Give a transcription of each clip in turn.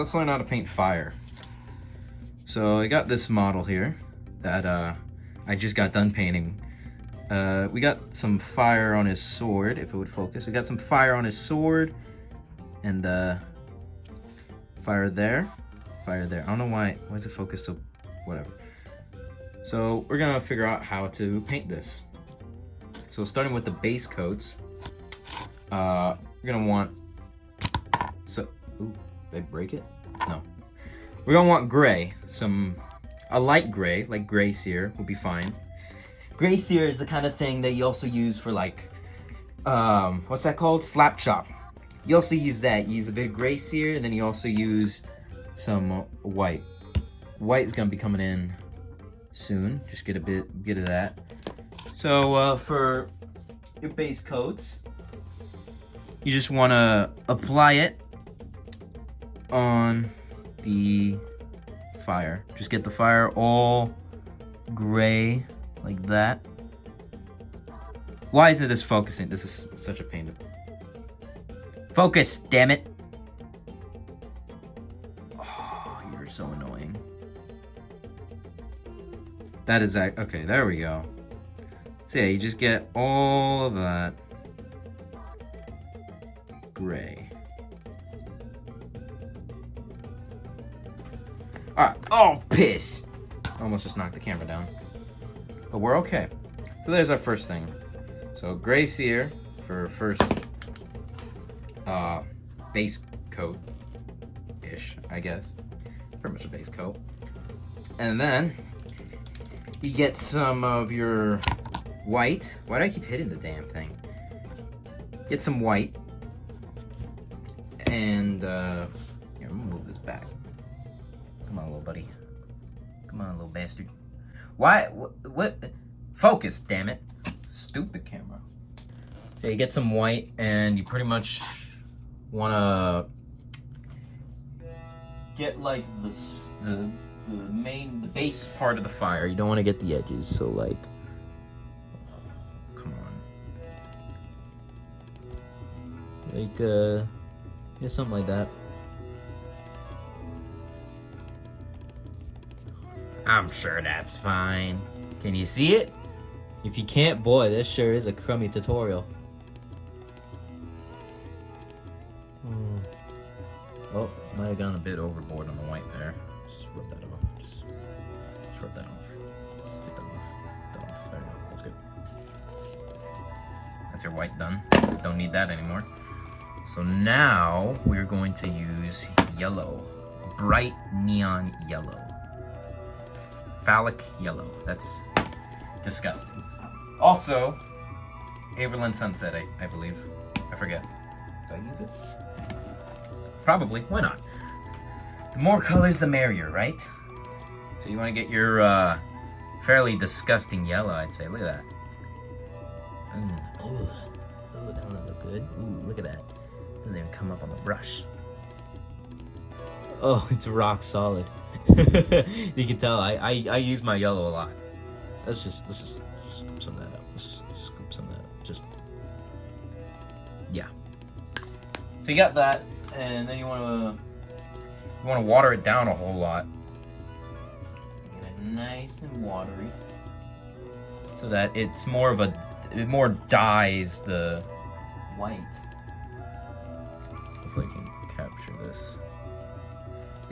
let's learn how to paint fire. So I got this model here that I just got done painting. We got some fire on his sword, if it would focus. We got some fire on his sword, and fire there, fire there. I don't know why is it focused so, whatever. So we're gonna figure out how to paint this. So starting with the base coats, we're gonna want, ooh, did I break it? No. We're gonna want gray, a light gray, like gray sear will be fine. Gray sear is the kind of thing that you also use for like, what's that called? Slap chop. You also use that. You use a bit of gray sear, and then you also use some white. White is gonna be coming in soon. Just get of that. So for your base coats, you just wanna apply it on the fire. Just get the fire all gray like that. Why isn't this focusing? This is such a pain to focus, damn it. Oh, you're so annoying. That is okay, there we go. So yeah, you just get all of that gray. Alright, oh piss! Almost just knocked the camera down. But we're okay. So there's our first thing. So gray sear for first base coat-ish, I guess. Pretty much a base coat. And then you get some of your white. Why do I keep hitting the damn thing? Get some white. And here, I'm gonna move this back. Come on, little buddy. Come on, little bastard. Why? What? Focus, damn it. Stupid camera. So you get some white, and you pretty much want to get like the base part of the fire. You don't want to get the edges. So like, come on. Like yeah, something like that. I'm sure that's fine. Can you see it? If you can't, boy, this sure is a crummy tutorial. Oh, might have gone a bit overboard on the white there. Just rub that off. Just rub that off. Just get that off. Get that off. There we go. That's good. That's your white done. Don't need that anymore. So now we're going to use yellow. Bright neon yellow. Phallic yellow. That's disgusting. Also, Everland Sunset, I believe. I forget. Did I use it? Probably. Why not? The more colors, the merrier, right? So you want to get your fairly disgusting yellow, I'd say. Look at that. Ooh, that doesn't look good. Ooh, look at that. Doesn't even come up on the brush. Oh, it's rock solid. You can tell I use my yellow a lot. Let's just scoop some of that up. Let's just scoop some of that up. Just yeah. So you got that, and then you want to water it down a whole lot. Get it nice and watery, so that it more dyes the white. Hopefully I can capture this.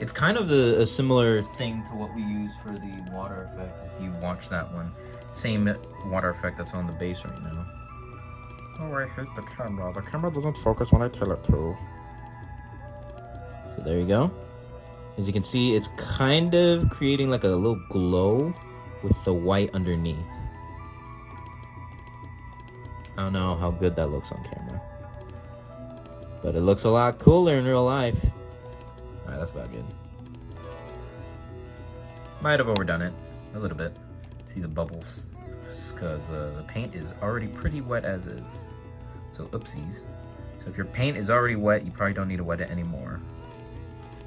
It's kind of a similar thing to what we use for the water effect, if you watch that one. Same water effect that's on the base right now. Oh, I hate the camera. The camera doesn't focus when I tell it to. So there you go. As you can see, it's kind of creating like a little glow with the white underneath. I don't know how good that looks on camera, but it looks a lot cooler in real life. Alright, that's about good. Might have overdone it a little bit. See the bubbles? Because the paint is already pretty wet as is. So, oopsies. So if your paint is already wet, you probably don't need to wet it anymore.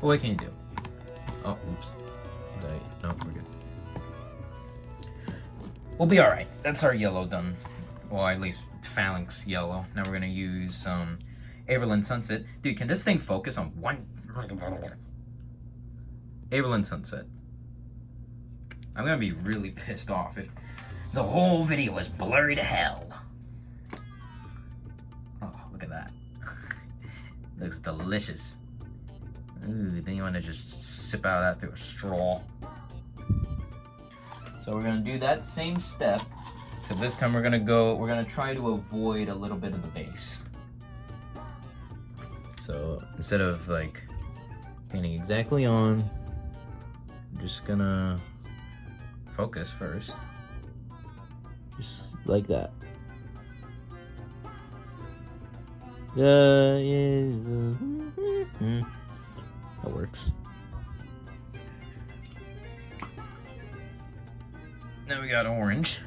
But what can you do? Oh, oops. No, we're good. We'll be alright. That's our yellow done. Well, at least phalanx yellow. Now we're going to use some Everland Sunset. Dude, can this thing focus on one? Evelyn Sunset. I'm gonna be really pissed off if the whole video was blurry to hell. Oh, look at that. Looks delicious. Ooh, then you want to just sip out of that through a straw. So we're gonna do that same step. So this time we're gonna try to avoid a little bit of the base. So instead of like painting exactly on, I'm just gonna focus first. Just like that. That works. Now we got orange.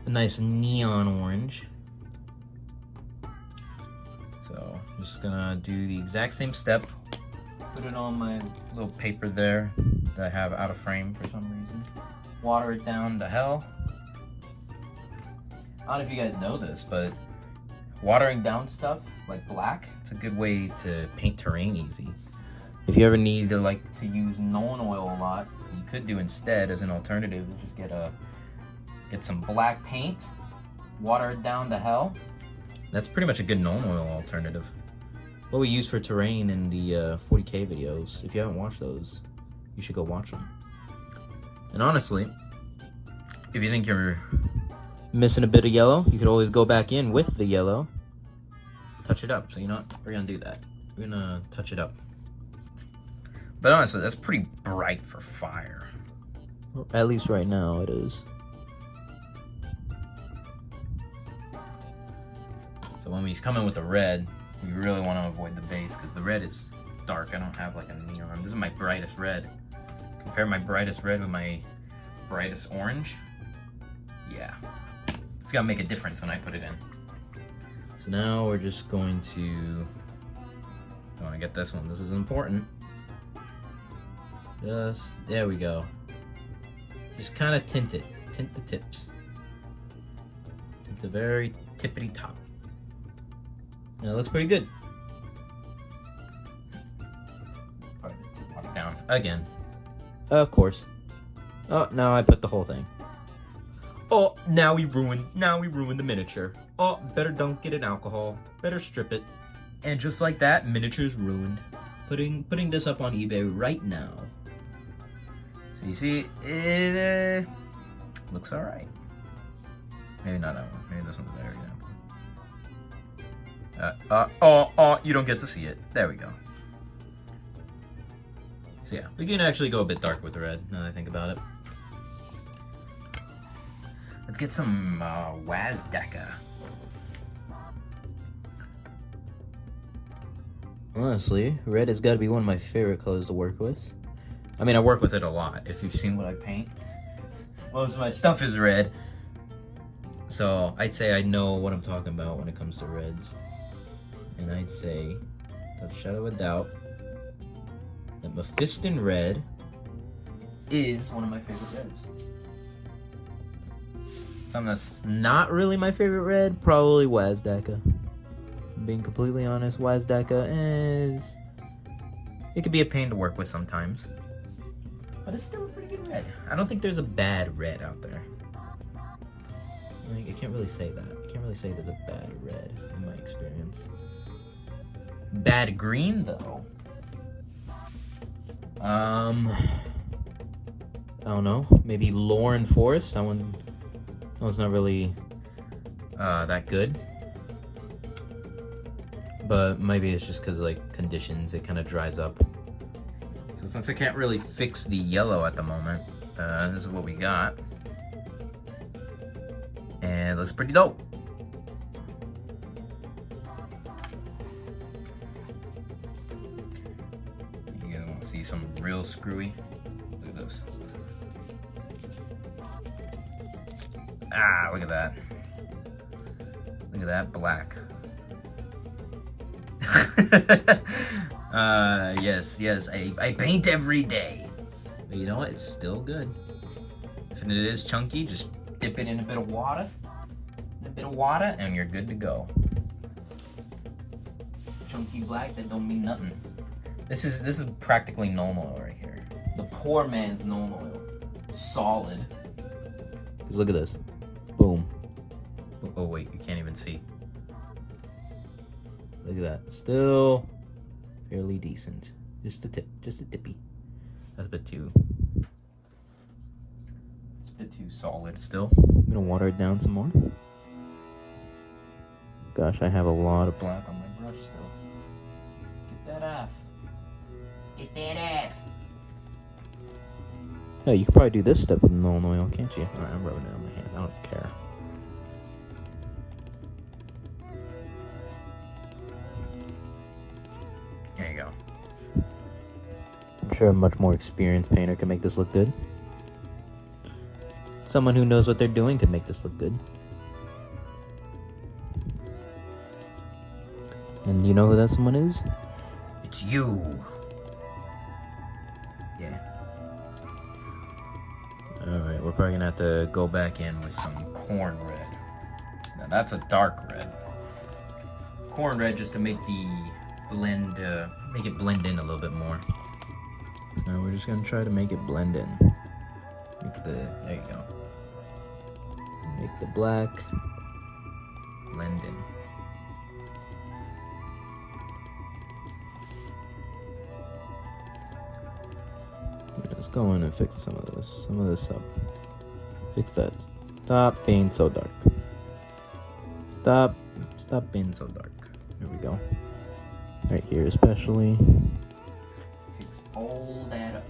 A nice neon orange. So I'm just gonna do the exact same step. Put it on my little paper there that I have out of frame for some reason. Water it down to hell. I don't know if you guys know this, but watering down stuff like black, it's a good way to paint terrain easy. If you ever need to use Nuln oil a lot, you could do instead as an alternative is just get some black paint, water it down to hell. That's pretty much a good Nuln oil alternative. What we use for terrain in the 40K videos. If you haven't watched those, you should go watch them. And honestly, if you think you're missing a bit of yellow, you could always go back in with the yellow, touch it up. So you know what? We're gonna do that. We're gonna touch it up. But honestly, that's pretty bright for fire. Well, at least right now it is. So when we come in with the red, we really want to avoid the base because the red is dark. I don't have like a neon. This is my brightest red. Compare my brightest red with my brightest orange. Yeah. It's gonna make a difference when I put it in. So now we're just going to... I want to get this one. This is important. Just... There we go. Just kind of tint it. Tint the tips. Tint the very tippity top. Now it looks pretty good. Water down again. Of course. Oh, now I put the whole thing. Oh, now we ruined the miniature. Oh, better dunk it in alcohol. Better strip it. And just like that, miniature's ruined. Putting this up on eBay right now. So you see, it looks alright. Maybe not that one. Maybe this one's better, yeah. You don't get to see it. There we go. So yeah, we can actually go a bit dark with the red, now that I think about it. Let's get some Wazdaka. Honestly, red has got to be one of my favorite colors to work with. I mean, I work with it a lot. If you've seen what I paint, most of my stuff is red. So I'd say I know what I'm talking about when it comes to reds. And I'd say, without a shadow of a doubt, that Mephiston red is one of my favorite reds. Something that's not really my favorite red, probably Wazdaka. Being completely honest, Wazdaka is... It could be a pain to work with sometimes. But it's still a pretty good red. I don't think there's a bad red out there. I can't really say that. I can't really say there's a bad red in my experience. Bad green, though. I don't know. Maybe Lauren Forest. That one's not really that good. But maybe it's just because like conditions, it kind of dries up. So since I can't really fix the yellow at the moment, this is what we got. And it looks pretty dope. You guys want to see some real screwy? Look at this. Ah, look at that. Look at that black. Yes, I paint every day. But you know what? It's still good. If it is chunky, just dip it in a bit of water. And you're good to go. Chunky black, that don't mean nothing. This is practically normal right here. The poor man's Nuln Oil. Solid. Cause look at this. Boom. Oh wait, you can't even see. Look at that. Still fairly decent. Just a tip. Just a tippy. That's a bit too. It's a bit too solid still. I'm gonna water it down some more. Gosh, I have a lot of black on my brush still. Get that off. Get that off. Oh, you could probably do this step with Nuln Oil, can't you? Alright, I'm rubbing it on my hand. I don't care. There you go. I'm sure a much more experienced painter can make this look good. Someone who knows what they're doing could make this look good. And you know who that someone is? It's you. Yeah. Alright, we're probably gonna have to go back in with some corn red. Now that's a dark red. Corn red just to make the blend, make it blend in a little bit more. So now we're just gonna try to make it blend in. There you go. Make the black blend in. Let's go in and fix some of this up. Fix that. Stop being so dark. Stop being so dark. There we go. Right here especially. Fix all that up.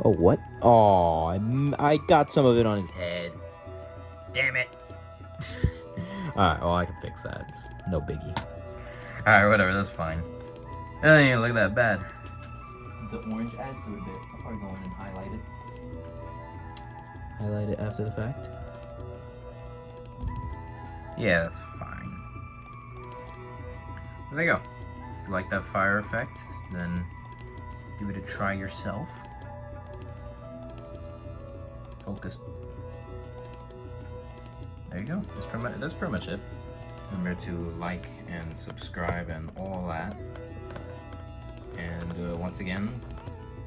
Oh, what? Oh, I got some of it on his head. Damn it. Alright, well, I can fix that. It's no biggie. Alright, whatever, that's fine. It doesn't even look that bad. The orange adds to it a bit. I'll probably go in and highlight it. Highlight it after the fact? Yeah, that's fine. There you go. If you like that fire effect, then give it a try yourself. Focus. There you go. That's pretty much it. Remember to like and subscribe and all that. And once again,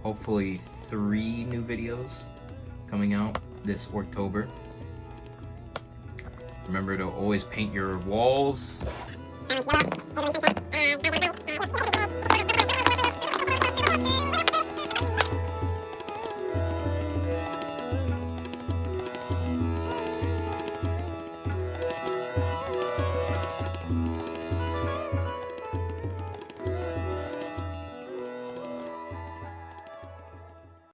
hopefully 3 new videos coming out this October. Remember to always paint your walls.